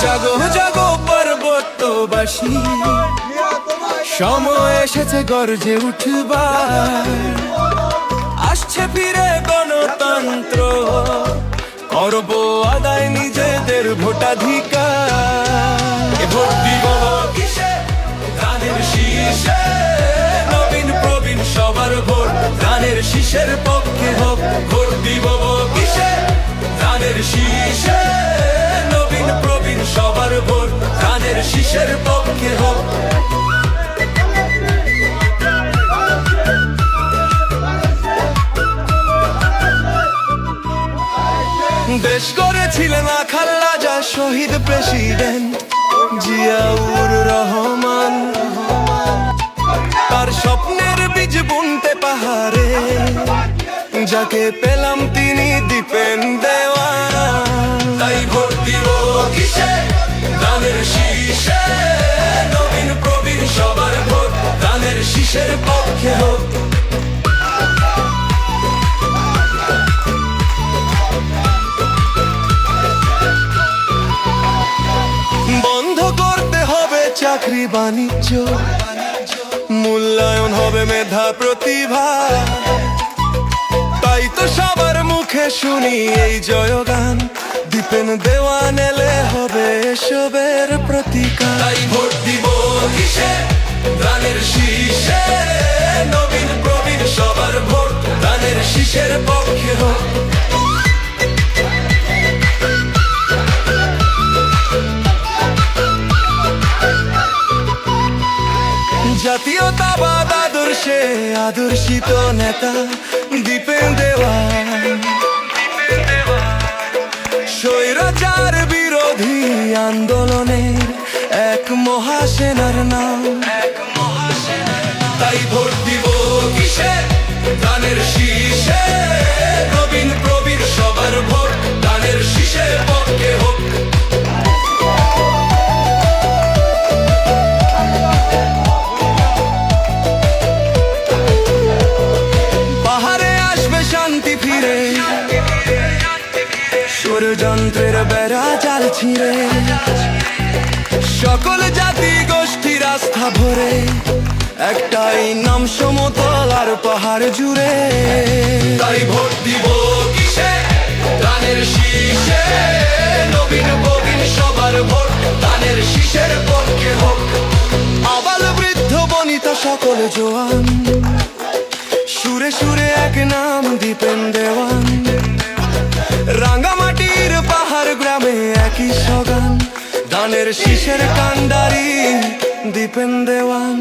জাগো জাগো পর্বতবাসী, সময় এসেছে গর্জে উঠবার। আসছে ফিরে গণতন্ত্র, করব আদায় নিজেদের ভোটাধিকার। ভোট দিব কিসে? ধানের শীষে। নবীন প্রবীণ সবার ভোট ধানের শীষের পক্ষে হোক। ভোট দিব কিসে? ধানের শীষে। নবীন প্রবীণ সবার ভোট ধানের শীষের পক্ষে হোক। দেশ গড়েছিলেন আখাল রাজা শহীদ প্রেসিডেন্ট জিয়াউর রহমান। তার স্বপ্নের বীজ বুনতে পাহাড়ে, যাকে পেলাম তিনি দিবেন দেওয়ান। তাই ভোট দিব কিসে? ধানের শীষে। নবীন প্রবীণ সবার ভোট ধানের শীষের পক্ষে হোক। বন্ধ করতে হবে চাকরি বাণিজ্য, মূল্যায়ন হবে মেধা প্রতিভা। তাই তো সবার মুখে শুনি এই জয়গান, দিবেন দেওয়ান এলে হবে এসবের প্রতিকার। তাই ভোট দিব কিসে? ধানের শীষে। নবীন প্রবীণ সবার ভোট ধানের শীষের পক্ষে হোক। জাতীয়তাবাদ আদর্শে আদর্শিত নেতা দিবেন দেওয়ান। স্বৈরাচার বিরোধী আন্দোলনের এক মহাসেনার নাম। তাই ভোট দিব কিসে? ধানের শীষে। নবীন প্রবীণ সবার ভোট ধানের শীষের পক্ষে হোক। ফিরে ষড়যন্ত্রের বেড়া জাল ছিঁড়ে, সকল জাতি গোষ্ঠীর আস্থা ভরে, একটাই নাম সমতল আর পাহাড় জুড়ে। তাই ভোট দিব কিসে? ধানের শীষে। নবীন প্রবীণ সবার ভোট ধানের শীষের পক্ষে হোক। আবাল বৃদ্ধ বনিতা সকল জোয়ান, সুরে সুরে এক নাম দিবেন দেওয়ান। রাঙ্গামাটির পাহাড় গ্রামে একই সগান, ধানের শীষের কান্ডারি দিবেন দেওয়ান।